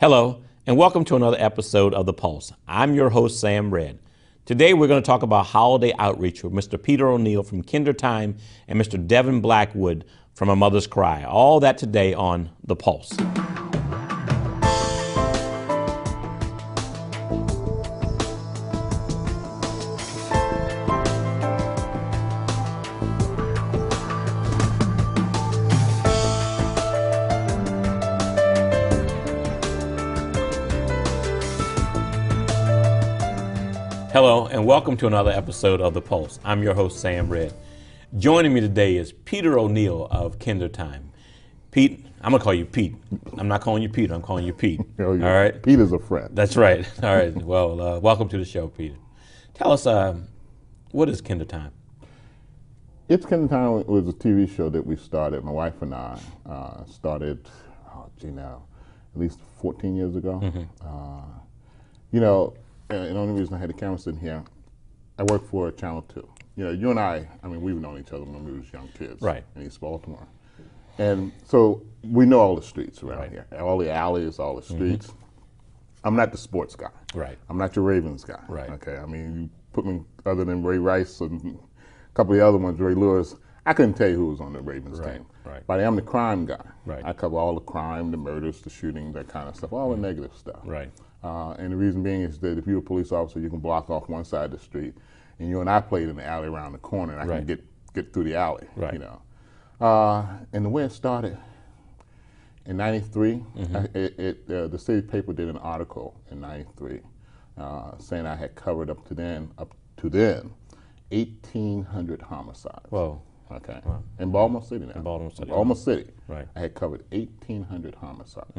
Hello, and welcome to another episode of The Pulse. I'm your host, Sam Red. Today we're going to talk about holiday outreach with Mr. Peter O'Neill from Kindertime and Mr. Devin Blackwood from A Mother's Cry. All that today on The Pulse. Hello, and welcome to another episode of The Pulse. I'm your host, Sam Red. Joining me today is Peter O'Neill of Kindertime. Pete, I'm going to call you Pete. I'm not calling you Peter, I'm calling you Pete. Oh, yeah. All right? Peter's a friend. That's right. All right. Well, welcome to the show, Peter. Tell us, what is Kindertime? It's Kindertime was a TV show that we started, my wife and I started, at least 14 years ago. And the only reason I had the camera sitting here, I work for Channel 2. You and I mean, we've known each other when we was young kids. Right. In East Baltimore. And so we know all the streets around here, all the alleys, all the streets. I'm not the sports guy. Right. I'm not your Ravens guy. Right. Okay, I mean, you put me, other than Ray Rice and a couple of the other ones, Ray Lewis, I couldn't tell you who was on the Ravens team. Right. But I am the crime guy. Right. I cover all the crime, the murders, the shooting, that kind of stuff, all the negative stuff. Right. And the reason being is that if you're a police officer, you can block off one side of the street, and you and I played in the alley around the corner, and I can get through the alley. Right. And the way it started in '93, the city paper did an article in '93 saying I had covered up to then 1,800 homicides. Whoa. Okay. Wow. In Baltimore City now. In Baltimore City. Baltimore City. Right. I had covered 1,800 homicides.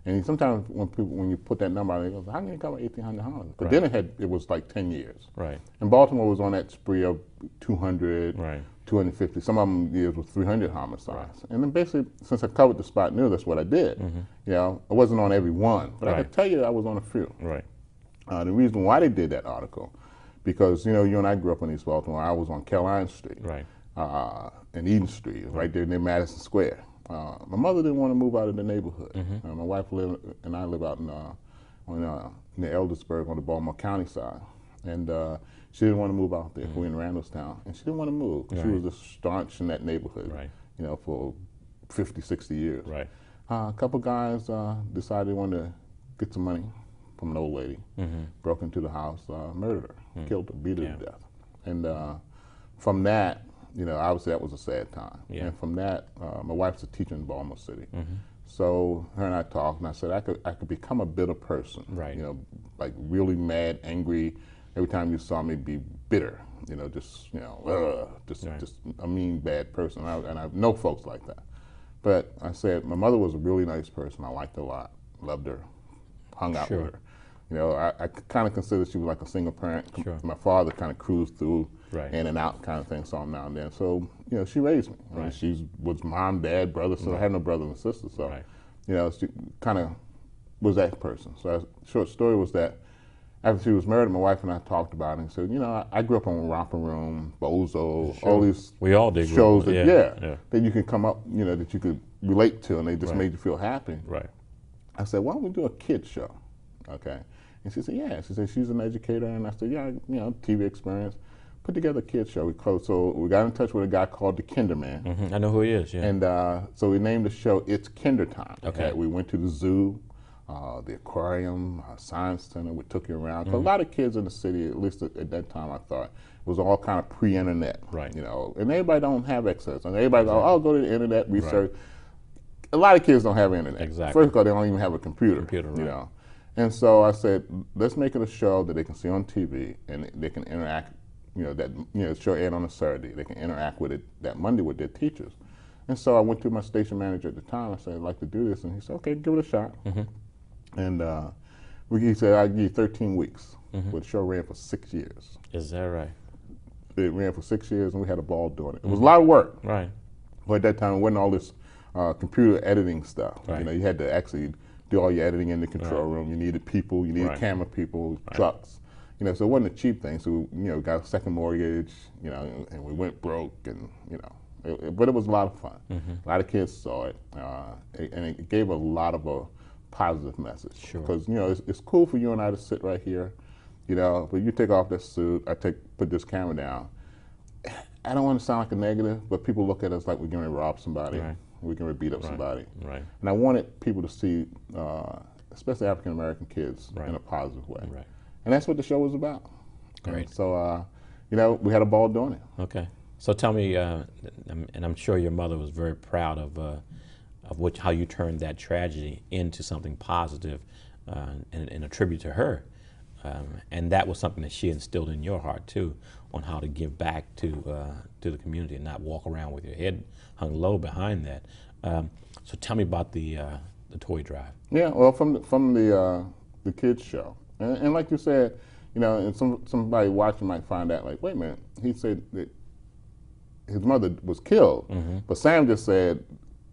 And sometimes when you put that number out, they go, how can you cover 1,800 homicides? But then it was like 10 years. Right. And Baltimore was on that spree of 200, Right. 250. Some of them years with 300 homicides. And then basically, since I covered the spot news, that's what I did. I wasn't on every one, but I could tell you I was on a few. Right. The reason why they did that article, because you and I grew up in East Baltimore. I was on Caroline Street. Right. And Eden Street, right there near Madison Square. My mother didn't want to move out of the neighborhood. My wife and I live out near Eldersburg on the Baltimore County side. And she didn't want to move out there. We're in Randallstown. And she didn't want to move. She was just staunch in that neighborhood, for 50, 60 years. Right. A couple guys decided they wanted to get some money from an old lady, broke into the house, murdered her, killed her, beat her to death. And from that, obviously that was a sad time. And from that, my wife's a teacher in Baltimore City. So her and I talked, and I said I could become a bitter person. Right. Like really mad, angry. Every time you saw me, be bitter. Just a mean, bad person. And I know folks like that. But I said my mother was a really nice person. I liked her a lot, loved her, hung out with her. I kind of consider she was like a single parent. My father kind of cruised through in and out kind of thing, saw him now and then. So, she raised me. I mean, she was mom, dad, brother, so I had no brothers and sisters. So, she kind of was that person. So, short story was that after she was married, my wife and I talked about it and said, I grew up on Romper Room, Bozo, all these We all did shows that you could come up, that you could relate to, and they just made you feel happy. Right. I said, why don't we do a kids show? Okay. And she said, yeah. She said, she's an educator. And I said, yeah, TV experience. Put together a kids show. So we got in touch with a guy called the Kinderman. I know who he is, yeah. And so we named the show It's Kindertime. Okay. We went to the zoo, the aquarium, science center. We took you around. 'Cause a lot of kids in the city, at least at that time, I thought, was all kind of pre-internet. Right. And everybody don't have access. And everybody goes, oh, go to the internet, research. A lot of kids don't have internet. Exactly. First of all, they don't even have a computer. Right. And so I said, let's make it a show that they can see on TV and they can interact, show aired on a Saturday. They can interact with it that Monday with their teachers. And so I went to my station manager at the time. I said, I'd like to do this. And he said, okay, give it a shot. And he said, I'll give you 13 weeks. But the show ran for 6 years. Is that right? It ran for 6 years, and we had a ball doing it. It was a lot of work. Right. But at that time, it wasn't all this computer editing stuff. Right. You had to actually do all your editing in the control room. You needed people, you needed camera people, trucks. So it wasn't a cheap thing. So got a second mortgage, and we went broke, and but it was a lot of fun. A lot of kids saw it, and it gave a lot of positive message. Sure. Because, you know, it's cool for you and I to sit right here, you know, but you take off that suit, put this camera down. I don't want to sound like a negative, but people look at us like we're going to rob somebody. Right. We're going to beat up somebody. Right. And I wanted people to see, especially African American kids, in a positive way. Right. And that's what the show was about. Great. And so, you know, we had a ball doing it. Okay. So tell me, and I'm sure your mother was very proud of how you turned that tragedy into something positive, and a tribute to her. And that was something that she instilled in your heart too, on how to give back to the community and not walk around with your head hung low behind that. So tell me about the toy drive. Yeah, well, from the kids show, and like you said, you know, and somebody watching might find out like, wait a minute, he said that his mother was killed, but Sam just said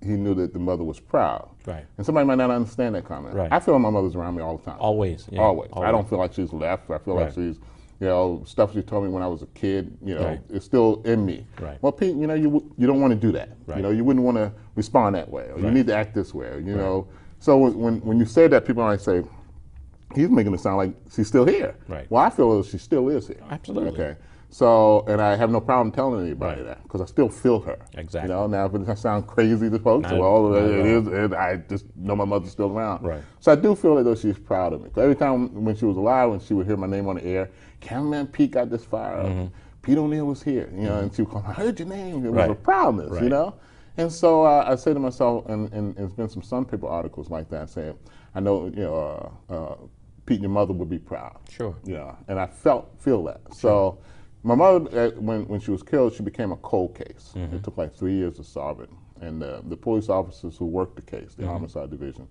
he knew that the mother was proud. Right. And somebody might not understand that comment. Right. I feel my mother's around me all the time. Always. Yeah. Always. I don't feel like she's left. I feel like she's, you know, stuff she told me when I was a kid, you know, it's still in me. Right. Well, Pete, you know, you don't want to do that. Right. You know, you wouldn't want to respond that way, or you need to act this way, you know. So when you say that, people might say, he's making it sound like she's still here. Right. Well, I feel she still is here. Absolutely. Okay. So, and I have no problem telling anybody that, because I still feel her. Exactly. You know, now if it sounds crazy to folks, well, it is, and I just know my mother's still around. Right. So I do feel as though she's proud of me. Every time when she was alive, when she would hear my name on the air, Cameraman Pete got this fire. Pete O'Neill was here, you know, and she would call, I heard your name. It was a proudness, you know. And so I say to myself, and there's been some Sun Paper articles like that saying, I know, you know, Pete and your mother would be proud. Sure. Yeah, and I feel that. So my mother, when she was killed, she became a cold case. It took like 3 years to solve it. And the police officers who worked the case, the homicide division,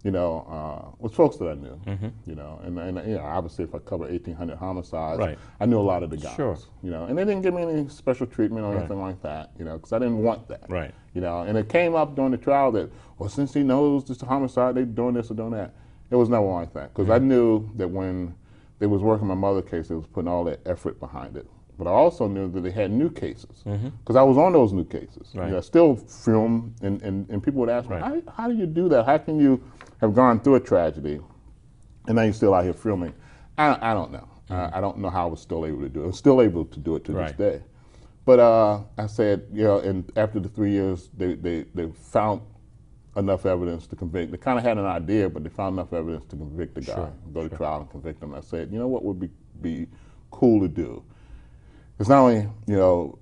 you know, was folks that I knew, you know. And you know, obviously if I cover 1,800 homicides, I knew a lot of the guys, you know. And they didn't give me any special treatment or anything like that, you know, because I didn't want that, you know. And it came up during the trial that, well, since he knows this is a homicide, they doing this or doing that. It was never like that, because I knew that when they was working my mother's case, they was putting all that effort behind it. But I also knew that they had new cases, because I was on those new cases. You know, I still film, and people would ask me, how do you do that? How can you have gone through a tragedy, and now you're still out here filming? I don't know. I don't know how I was still able to do it. I was still able to do it to this day. But I said, you know, and after the 3 years, they found enough evidence to convict. They kind of had an idea, but they found enough evidence to convict the guy, go to trial and convict him. I said, you know what would be cool to do? It's not only, you know,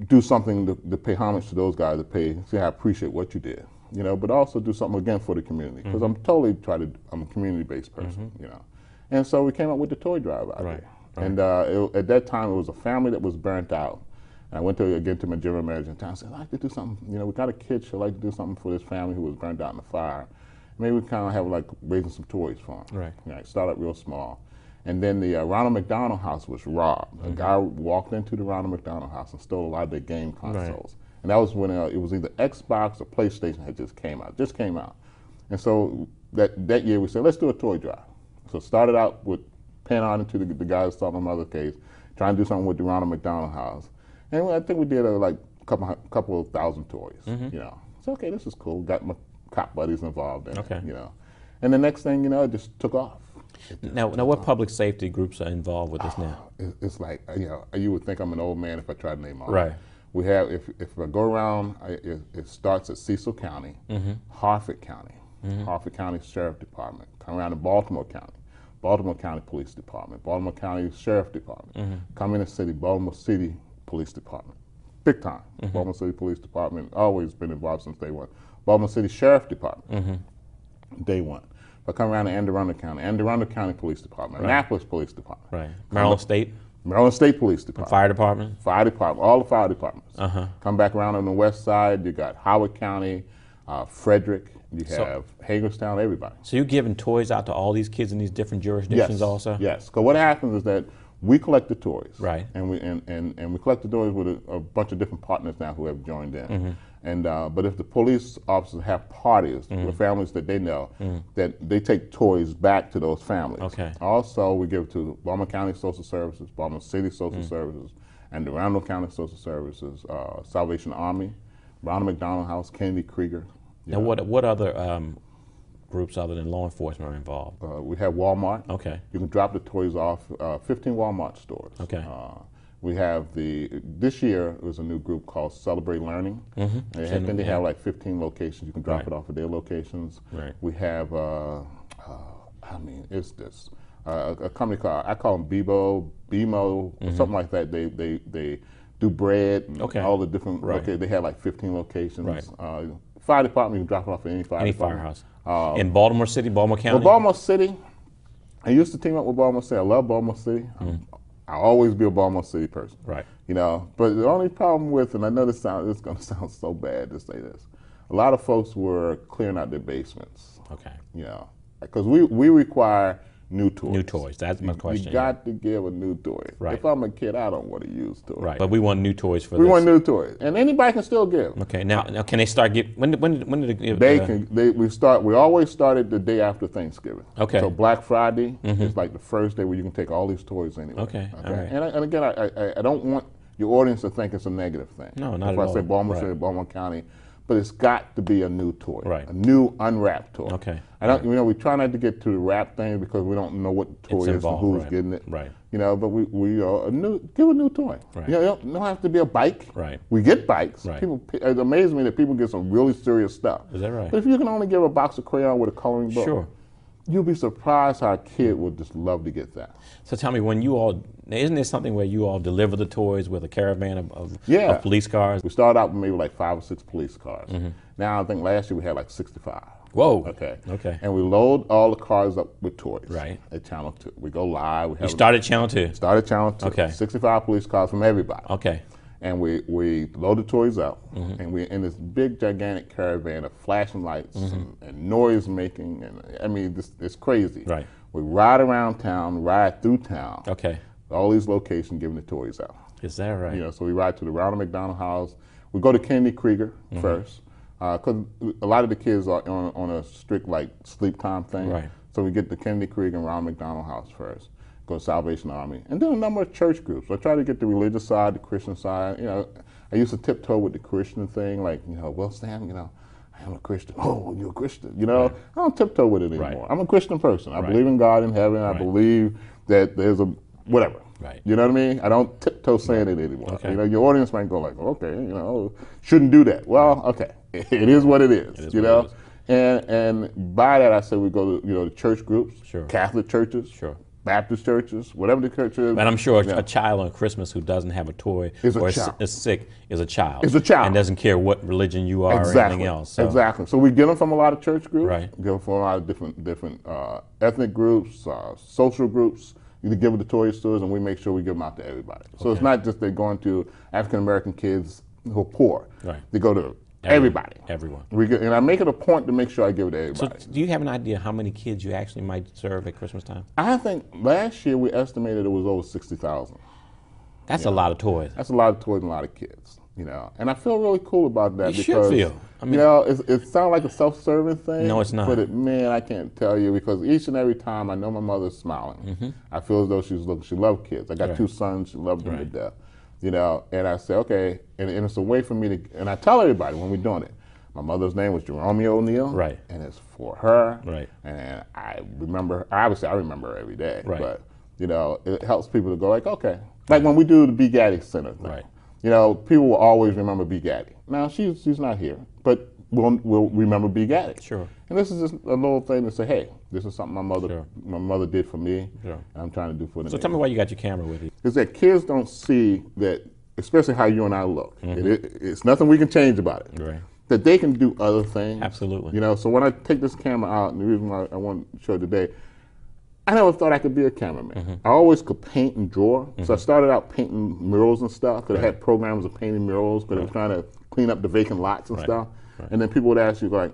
do something to pay homage to those guys, say I appreciate what you did, you know, but also do something again for the community, because I'm a community-based person, you know. And so we came up with the toy drive out there. And at that time, it was a family that was burnt out. And I went to my general manager in town and said, I'd like to do something, you know, we got a kid, she'd like to do something for this family who was burnt out in the fire. Maybe we kind of have like raising some toys for them. You know, start up real small. And then the Ronald McDonald House was robbed. A guy walked into the Ronald McDonald House and stole a lot of their game consoles. And that was when it was either Xbox or PlayStation had just came out. And so that year we said, let's do a toy drive. So started out with paying on into the guy who saw my mother's case, trying to do something with the Ronald McDonald House. And I think we did like a couple of thousand toys, you know. So, okay, this is cool. Got my cop buddies involved in it, you know. And the next thing, you know, it just took off. Now, what public safety groups are involved with this now? It's like, you know, you would think I'm an old man if I tried to name all. We have, if I go around, it starts at Cecil County, Harford County, Harford County Sheriff Department, come around to Baltimore County Police Department, Baltimore County Sheriff Department, come in the city, Baltimore City Police Department, big time. Baltimore City Police Department, always been involved since day one. Baltimore City Sheriff Department, day one. I come around to Anne Arundel County Police Department, Annapolis Police Department. Maryland State Police Department. Fire Department? Fire Department, all the fire departments. Come back around on the west side, you got Howard County, Frederick, you have Hagerstown, everybody. So you're giving toys out to all these kids in these different jurisdictions also? Yes, because what happens is that we collect the toys. And we collect the toys with a bunch of different partners now who have joined in. And but if the police officers have parties with families that they know, that they take toys back to those families. Also, we give it to Baltimore County Social Services, Baltimore City Social Services, and the Randall County Social Services, Salvation Army, Ronald McDonald House, Kennedy Krieger. Now, what other groups other than law enforcement are involved? We have Walmart. Okay. You can drop the toys off 15 Walmart stores. Okay. We have this year there's a new group called Celebrate Learning. Mm-hmm. They have like 15 locations. You can drop it off at their locations. Right. We have, a company called, I call them BMO, something like that. They do bread and all the different, they have like 15 locations. Right. Fire department, you can drop it off at any fire department. Firehouse. In Baltimore City, Baltimore County? Well, Baltimore City, I used to team up with Baltimore City. I love Baltimore City. I'll always be a Baltimore City person. Right. You know, but the only problem with, and I know it's going to sound so bad to say this, a lot of folks were clearing out their basements. Okay. You know, because we require new toys. New toys. That's my question. You got to give a new toy. Right. If I'm a kid, I don't want to use toys. Right. But we want new toys for this. We want new toys, and anybody can still give. Okay. Now can they start get? When did it give? We always started the day after Thanksgiving. Okay. So Black Friday is like the first day where you can take all these toys anyway. Okay. All right. And again, I don't want your audience to think it's a negative thing. No, not at all. all. If I say Baltimore City, Baltimore County. But it's got to be a new toy, right? A new unwrapped toy. Okay. I don't, we try not to get to the wrap thing because we don't know what the toy is and who's getting it. Right. You know, but we give a new toy. Right. You know, it don't have to be a bike. Right. We get bikes. Right. It amazes me that people get some really serious stuff. Is that right? But if you can only give a box of crayon with a coloring book, sure, you'll be surprised how a kid would just love to get that. So tell me, isn't there something where you all deliver the toys with a caravan of police cars? We started out with maybe like 5 or 6 police cars. Now I think last year we had like 65. Whoa. Okay. Okay. And we load all the cars up with toys. Right. At Channel 2. We go live. You started Channel 2? Started Channel 2. Okay. 65 police cars from everybody. Okay. And we load the toys up, and we're in this big, gigantic caravan of flashing lights and noise making, and I mean, it's crazy. Right. We ride around town, ride through town. Okay. All these locations giving the toys out. Is that right? You know, so we ride to the Ronald McDonald House. We go to Kennedy Krieger first, because a lot of the kids are on a strict like sleep time thing. Right. So we get the Kennedy Krieger and Ronald McDonald House first. Go to Salvation Army, and then a number of church groups. I try to get the religious side, the Christian side. You know, I used to tiptoe with the Christian thing, like, you know, well, Sam, you know, I am a Christian. Oh, you're a Christian. You know, I don't tiptoe with it anymore. Right. I'm a Christian person. I believe in God in heaven. I believe that there's a whatever. Right. You know what I mean? I don't tiptoe saying it anymore. Okay. You know, your audience might go like, okay, you know, shouldn't do that. Well, okay, it is what it is. It is you know, and by that I say we go to the church groups, sure, Catholic churches, sure, Baptist churches, whatever the church is. But I'm sure a child on Christmas who doesn't have a toy or is sick is a child. Is a child. And doesn't care what religion you are or anything else. So. Exactly. So we get them from a lot of church groups. Right. Get them from a lot of different ethnic groups, social groups. You give them the toy stores, and we make sure we give them out to everybody. So it's not just they're going to African American kids who are poor. Right. They go to everybody. Everyone. And I make it a point to make sure I give it to everybody. So do you have an idea how many kids you actually might serve at Christmas time? I think last year we estimated it was over 60,000. That's a lot of toys. That's a lot of toys and a lot of kids. You know, and I feel really cool about that you because should feel. I mean, you know, it sounds like a self-serving thing. No, it's not. But man, I can't tell you because each and every time I know my mother's smiling. I feel as though she loved kids. I got 2 sons. She loved them to death. You know, and I say, okay, and it's a way for me to, and I tell everybody when we're doing it. My mother's name was Jerome O'Neill. Right. And it's for her. Right. And I remember, obviously I remember her every day. Right. But, you know, it helps people to go like, okay. Like when we do the B. Gaddy Center thing. Right. You know, people will always remember B. Gaddy. Now, she's not here, but we'll remember B. Gaddy. Sure. And this is just a little thing to say, hey, this is something my mother did for me. Sure. And I'm trying to do for them. So tell me why you got your camera with you. Is that kids don't see that, especially how you and I look. It's nothing we can change about it. Right. That they can do other things. Absolutely. You know, so when I take this camera out, and the reason why I want to show it today, I never thought I could be a cameraman. I always could paint and draw. So I started out painting murals and stuff because I had programs of painting murals because I was trying to clean up the vacant lots and stuff. And then people would ask you like,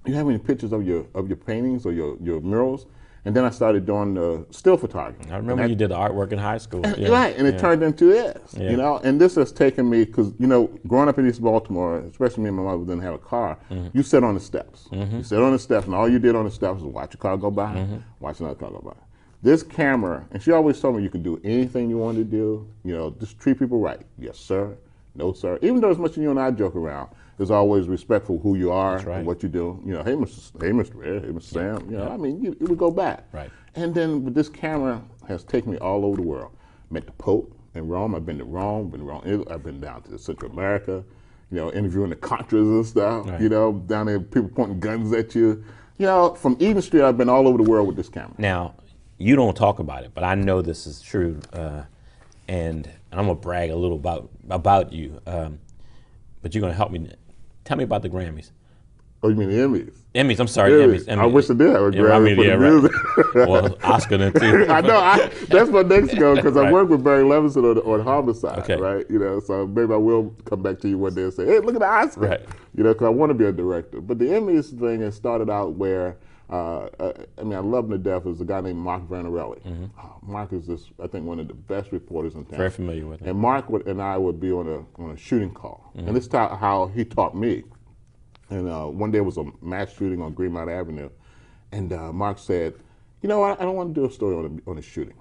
"You have any pictures of your paintings or your murals?" And then I started doing the still photography. I remember you did the artwork in high school. Right, and it turned into this, you know. And this has taken me, because, you know, growing up in East Baltimore, especially me and my mother didn't have a car, you sit on the steps. You sit on the steps, and all you did on the steps was watch a car go by, watch another car go by. This camera, and she always told me you could do anything you wanted to do, you know, just treat people right. Yes, sir. No, sir. Even though as much as you and I joke around, there's always respect for who you are right. and what you do. You know, hey, Mr. Red, hey, Mr. Sam. You know, I mean, it would go back. Right. And then this camera has taken me all over the world. Met the Pope in Rome. I've been to Rome, been to Rome. I've been down to Central America. You know, interviewing the Contras and stuff. Right. You know, down there, people pointing guns at you. You know, from Eden Street, I've been all over the world with this camera. Now, you don't talk about it, but I know this is true, and I'm gonna brag a little about you. But you're gonna help me. Tell me about the Grammys. Oh, you mean the Emmys? Emmys, I'm sorry, Emmys. Emmys. I wish I did have a Grammy for the music. Right. Well, Oscar then too. I know. That's my next go because Right. I work with Barry Levinson on Homicide, Okay. right? You know, so maybe I will come back to you one day and say, "Hey, look at the Oscar," Right. You know, because I want to be a director. But the Emmys thing has started out where, I mean, I love him to death. There's a guy named Mark Vanarelli. Mark is I think, one of the best reporters in town. Very familiar with him. And Mark and I would be on a shooting call, and this is how he taught me. And one day it was a mass shooting on Greenmount Avenue, and Mark said, "You know what? I don't want to do a story on a shooting."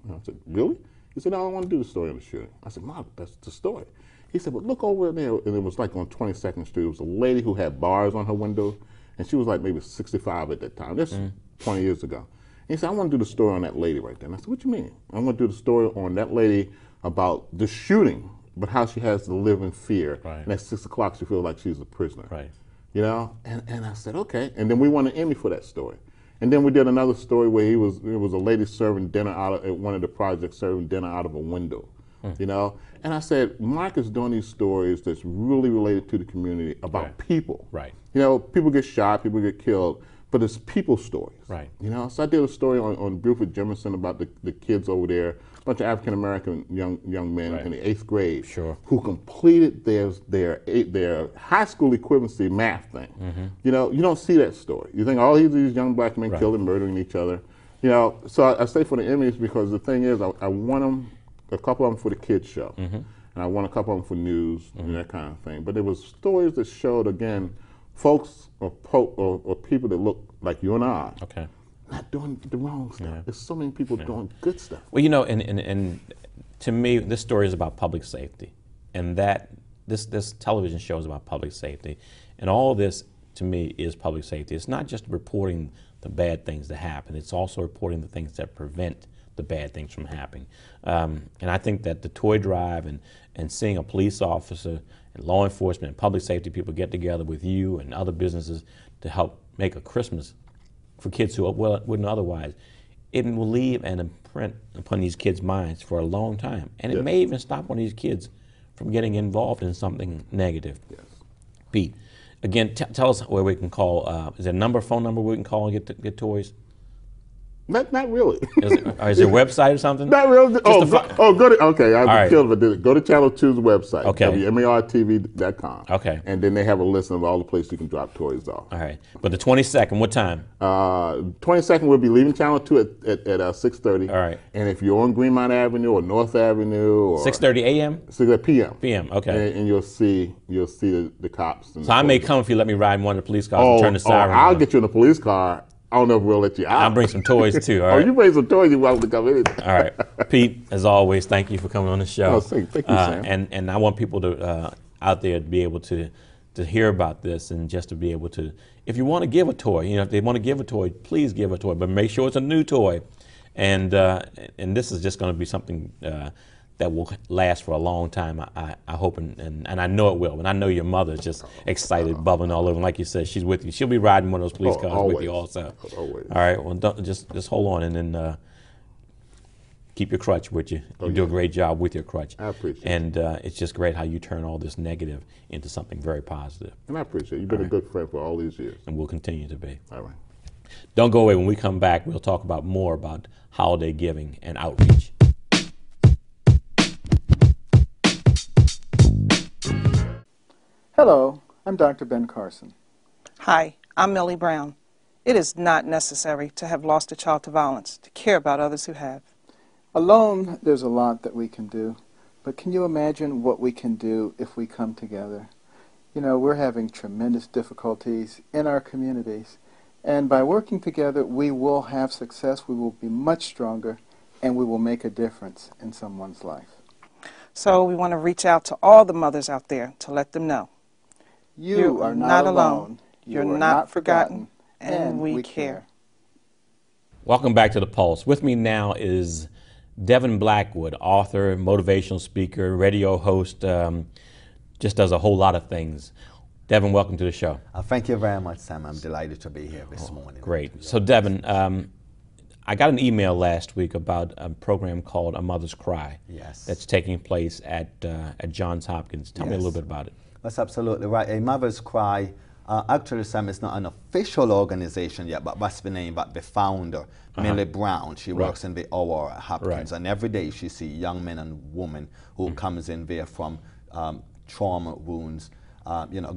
And I said, "Really?" He said, "No, I don't want to do the story on the shooting." I said, "Mark, that's the story." He said, "But look over there," and it was like on 22nd Street. It was a lady who had bars on her window, and she was like maybe 65 at that time. This 20 years ago. And he said, "I want to do the story on that lady right there." And I said, "What you mean?" "I want to do the story on that lady about the shooting, but how she has to live in fear. Right. And at 6 o'clock, she feels like she's a prisoner." Right. You know? And I said, okay. And then we won an Emmy for that story. And then we did another story where it was a lady serving dinner at one of the projects, serving dinner out of a window. You know? And I said, Mark is doing these stories that's really related to the community about Right. people. Right. You know, people get shot, people get killed, but it's people stories. Right. You know? So I did a story on Buford Jimerson about the kids over there, a bunch of African American young men Right. in the 8th grade Sure. who completed their high school equivalency math thing. You know, you don't see that story. You think all these young black men Right. killed and murdering each other. You know, so I say for the Emmys because the thing is, I want them, a couple of them for the kids show, and I want a couple of them for news and that kind of thing. But there was stories that showed, again, folks or people that look like you and I, Okay. not doing the wrong stuff. Yeah. There's so many people doing good stuff. Well, you know, and to me, this story is about public safety, and that this television show is about public safety, and all this to me is public safety. It's not just reporting the bad things that happen; it's also reporting the things that prevent the bad things from happening. And I think that the toy drive and seeing a police officer and law enforcement and public safety people get together with you and other businesses to help make a Christmas for kids who wouldn't otherwise, it will leave an imprint upon these kids' minds for a long time. And it may even stop one of these kids from getting involved in something negative. Yes. Pete, again, tell us where we can call. Is there a phone number we can call and get toys? Not really. Is there a website or something? Not really. Go to, okay, I'd right. be killed if I did it. Go to Channel 2's website, Okay. WMARTV.com. Okay. And then they have a list of all the places you can drop toys off. All right. But the 22nd, what time? 22nd, we'll be leaving Channel 2 at 6:30. All right. And if you're on Greenmount Avenue or North Avenue or 6:30 a.m.? 6 p.m. p.m. Okay. And you'll see the cops. And So I may come if you let me ride in one of the police cars and turn the siren I'll on. get you in a police car. I don't know if we'll let you out. I'll bring some toys too. All right. You bring some toys, you're welcome to come in. All right, Pete. As always, thank you for coming on the show. Oh, thank you, Sam. And I want people to out there to be able to hear about this and just to be able to, if you want to give a toy, you know, if they want to give a toy, please give a toy, but make sure it's a new toy, and this is just going to be something that will last for a long time. I hope, and I know it will. And I know your mother is just excited, bubbling all over. And like you said, she's with you. She'll be riding one of those police cars with you also. Always. All right. Well, just hold on, and then keep your crutch with you. You do a great job with your crutch. I appreciate it. And it's just great how you turn all this negative into something very positive. And I appreciate it. You've been a good friend for all these years. And will continue to be. All right. Don't go away. When we come back, we'll talk about more about holiday giving and outreach. Hello, I'm Dr. Ben Carson. Hi, I'm Millie Brown. It is not necessary to have lost a child to violence to care about others who have. Alone, there's a lot that we can do, but can you imagine what we can do if we come together? You know, we're having tremendous difficulties in our communities, and by working together, we will have success, we will be much stronger, and we will make a difference in someone's life. So we want to reach out to all the mothers out there to let them know. You are not alone. You're not forgotten, and we care. Welcome back to The Pulse. With me now is Devin Blackwood, author, motivational speaker, radio host, just does a whole lot of things. Devin, welcome to the show. Thank you very much, Sam. I'm delighted to be here this morning. Great. So, Devin, I got an email last week about a program called A Mother's Cry. Yes. That's taking place at Johns Hopkins. Tell me a little bit about it. That's absolutely right. A Mother's Cry, actually, Sam, it's not an official organization yet, but that's the name, but the founder, Millie Brown, she works in the OR at Hopkins, and every day she sees young men and women who comes in there from trauma wounds,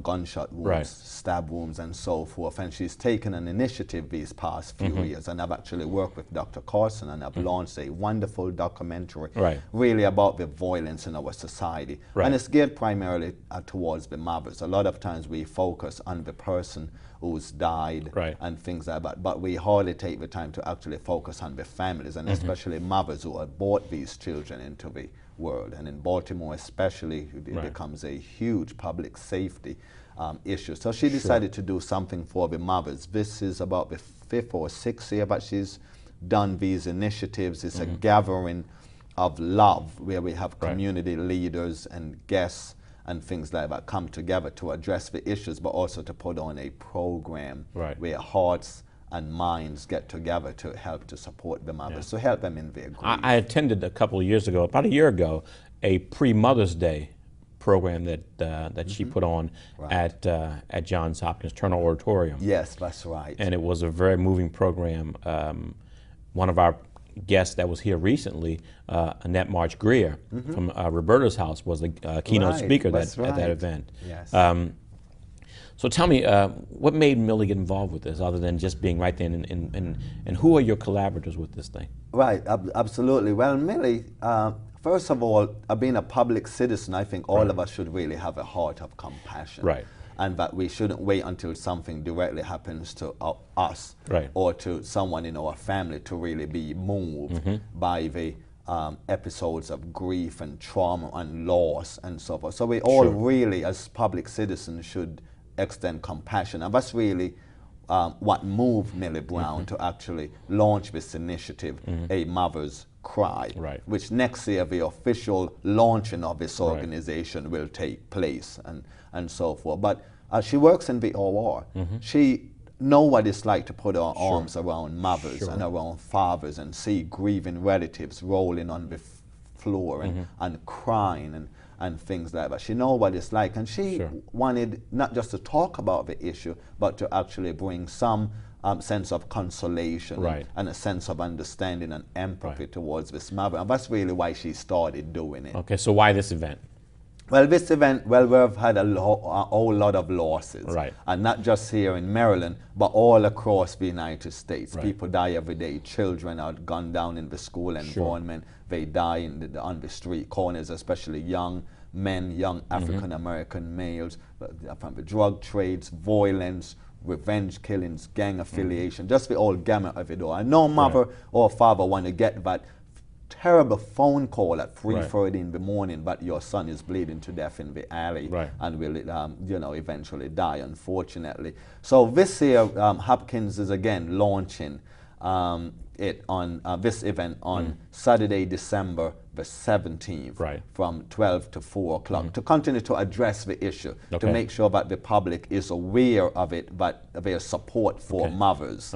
gunshot wounds, stab wounds, and so forth. And she's taken an initiative these past few years. And I've actually worked with Dr. Carson, and I've launched a wonderful documentary really about the violence in our society. And it's geared primarily towards the mothers. A lot of times we focus on the person who's died and things like that, but we hardly take the time to actually focus on the families, and especially mothers who have brought these children into the world. And in Baltimore especially, it becomes a huge public safety issue. So she decided to do something for the mothers. This is about the 5th or 6th year, but she's done these initiatives. It's a gathering of love where we have community leaders and guests and things like that come together to address the issues, but also to put on a program where hearts and minds get together to help to support the mothers, to help them in their grief. I attended a couple of years ago, about a year ago, a pre-Mother's Day program that she put on at Johns Hopkins Turner Auditorium. Yes, that's right. And it was a very moving program. One of our guests that was here recently, Annette March Greer from Roberta's House, was the keynote speaker at that event. Yes. So tell me, what made Millie get involved with this, other than just being right there, and who are your collaborators with this thing? Right, absolutely. Well, Millie, first of all, being a public citizen, I think all of us should really have a heart of compassion. Right. And that we shouldn't wait until something directly happens to us or to someone in our family to really be moved by the episodes of grief and trauma and loss and so forth. So we all really, as public citizens, should extend compassion. And that's really what moved Millie Brown to actually launch this initiative, A Mother's Cry, which next year the official launching of this organization will take place and so forth. But she works in the OR. She knows what it's like to put her arms around mothers and around fathers and see grieving relatives rolling on the floor and crying and things like that. She knows what it's like, and she wanted not just to talk about the issue, but to actually bring some sense of consolation and a sense of understanding and empathy towards this mother. And that's really why she started doing it. Okay, so why this event? Well, this event, we've had a whole lot of losses. And not just here in Maryland, but all across the United States. People die every day. Children are gunned down in the school environment. They die on the street corners, especially young men, young African-American males, from the drug trades, violence, revenge killings, gang affiliation, just the old gamut of it all. And no mother or father want to get that terrible phone call at 3:30 in the morning, but your son is bleeding to death in the alley and will eventually die, unfortunately. So this year, Hopkins is again launching it on this event on Saturday, December the 17th, from 12 to 4 o'clock, to continue to address the issue, to make sure that the public is aware of it, but their support for mothers.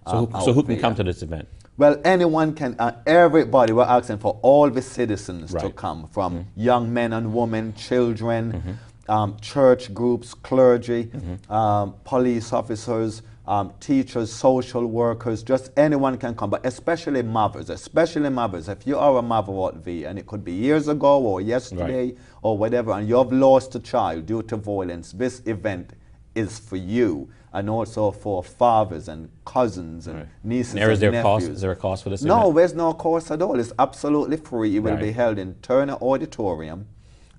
So who can come to this event? Well, anyone can, everybody, we're asking for all the citizens to come, from young men and women, children, church groups, clergy, police officers, teachers, social workers, just anyone can come, but especially mothers, if you are a mother out there, and it could be years ago or yesterday or whatever, and you have lost a child due to violence, this event is for you. And also for fathers and cousins and nieces and nephews. Is there a cost for this No, event? there's no cost at all. It's absolutely free. It will be held in Turner Auditorium,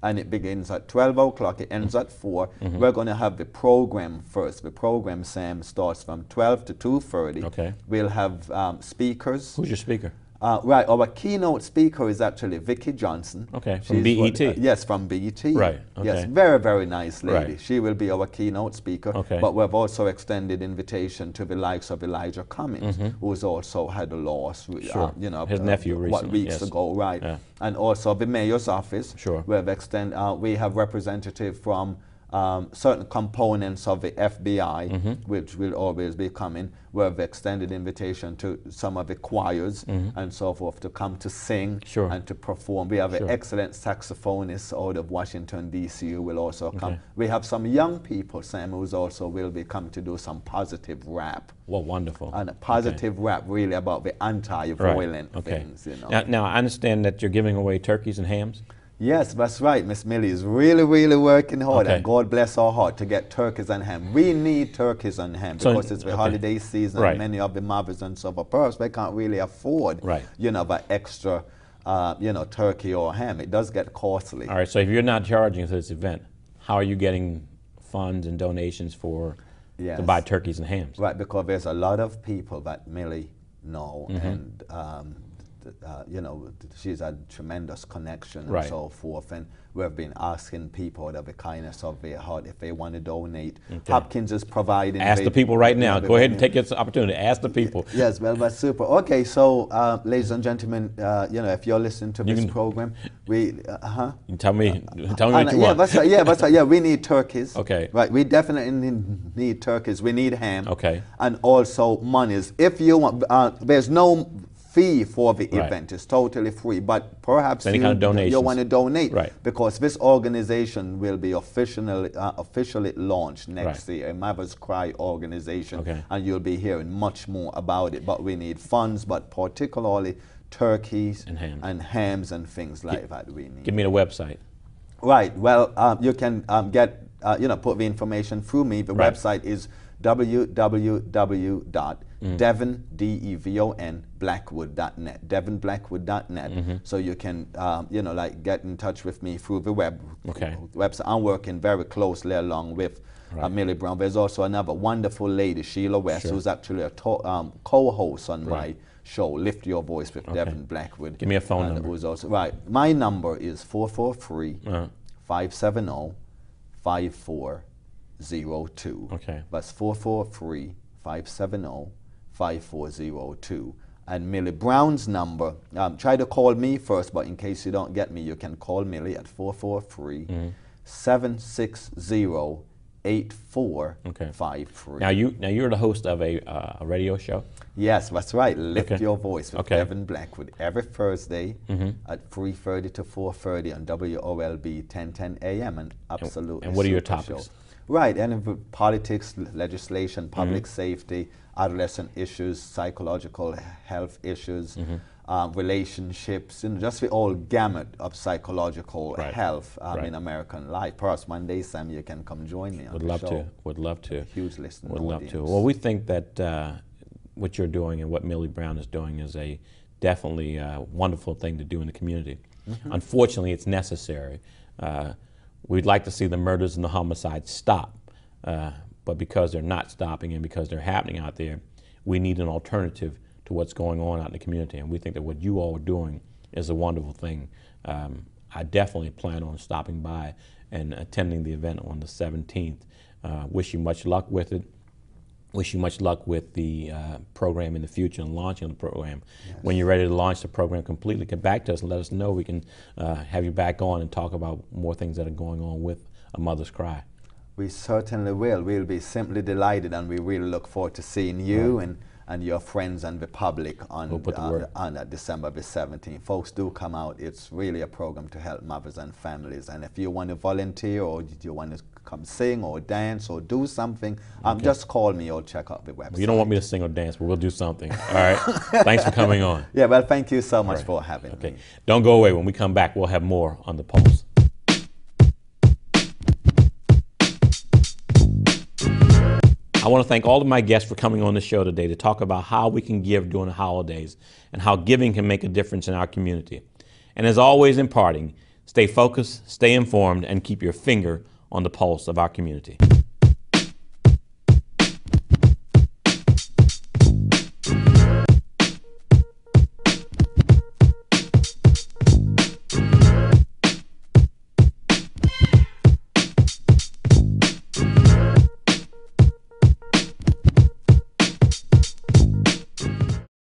and it begins at 12 o'clock. It ends at 4. We're going to have the program first. The program, Sam, starts from 12 to 2:30. We'll have speakers. Who's your speaker? Right, our keynote speaker is actually Vicki Johnson. Okay, from She's BET. Yes, from BET. Right, okay. Yes, very, very nice lady. Right. She will be our keynote speaker. Okay. But we've also extended invitation to the likes of Elijah Cummings, who's also had a loss, Sure. you know, His nephew recently, weeks yes. ago, right? Yeah. And also the mayor's office. Sure. We have representative from certain components of the FBI, which will always be coming. We have extended invitation to some of the choirs and so forth to come to sing Sure. and to perform. We have Sure. an excellent saxophonist out of Washington, D.C. who will also come. Okay. We have some young people, Sam, who's also will be coming to do some positive rap. Well, wonderful. And a positive rap really about the anti-violent things, you know. Now, I understand that you're giving away turkeys and hams? Yes, that's right. Miss Millie is really, really working hard, Okay. and God bless her heart to get turkeys and ham. We need turkeys and ham So- because it's the okay. holiday season, Right. and many of the mothers and so forth, perhaps they can't really afford, Right. you know, the extra, you know, turkey or ham. It does get costly. All right, so if you're not charging for this event, how are you getting funds and donations to Yes. buy turkeys and hams? Right, because there's a lot of people that Millie know, Mm-hmm. and you know, she's a tremendous connection and Right. so forth. And we've been asking people out of the kindness of their heart if they want to donate. Okay. Hopkins is providing. Ask the people right now. Go ahead and take this opportunity. Ask the people. Yes, well, that's super. Okay, so ladies and gentlemen, you know, if you're listening to this program, we, You tell me what you want. that's right. Yeah, that's right. Yeah, we need turkeys. Okay. Right, we definitely need turkeys. We need ham. Okay. And also monies. If you want, there's no fee for the Right. event. It's totally free. But perhaps Any kind of you donations. want to donate, Right. because this organization will be officially launched next year, a Mother's Cry organization, Okay. and you'll be hearing much more about it. But we need funds, but particularly turkeys And hams. hams and things like that we need. Give me the website. Right. Well, you can get, you know, put the information through me. The Right. website is www.devonblackwood.net. devonblackwood.net. So you can, you know, like get in touch with me through the website. I'm working very closely along with Millie Brown. There's also another wonderful lady, Sheila West, who's actually a co-host on my show, Lift Your Voice with Devon Blackwood. Give me a phone And number. who's also, right. My number is 443-570-5402. Okay. That's 443-570-5402. And Millie Brown's number, try to call me first, but in case you don't get me, you can call Millie at 443-760-8453. Now you're the host of a radio show. Yes, that's right. Lift Okay. Your Voice with Okay. Devon Blackwood every Thursday at 3:30 to 4:30 on WOLB 1010 AM, and absolutely. And what are your super topics? show. Right, and politics, legislation, public safety, adolescent issues, psychological health issues, relationships, and just the whole gamut of psychological health in American life. Perhaps one day, Sam, you can come join me on the show. Would love to. Huge listening Would love audience. to. Well, we think that what you're doing and what Millie Brown is doing is a definitely wonderful thing to do in the community. Unfortunately, it's necessary. We'd like to see the murders and the homicides stop, but because they're not stopping and because they're happening out there, we need an alternative to what's going on out in the community. And we think that what you all are doing is a wonderful thing. I definitely plan on stopping by and attending the event on the 17th. Wish you much luck with it. Wish you much luck with the program in the future and launching the program. Yes. When you're ready to launch the program completely, get back to us and let us know. We can have you back on and talk about more things that are going on with A Mother's Cry. We certainly will. We'll be simply delighted, and we really look forward to seeing you and your friends and the public on December the 17th. Folks, do come out. It's really a program to help mothers and families. And if you want to volunteer or you want to come sing or dance or do something, just call me or check out the website. Well, you don't want me to sing or dance, but we'll do something. All right? Thanks for coming on. Yeah, well, thank you so much for having me. Don't go away. When we come back, we'll have more on The Pulse. I want to thank all of my guests for coming on the show today to talk about how we can give during the holidays and how giving can make a difference in our community. And as always in parting, stay focused, stay informed, and keep your finger on the pulse of our community.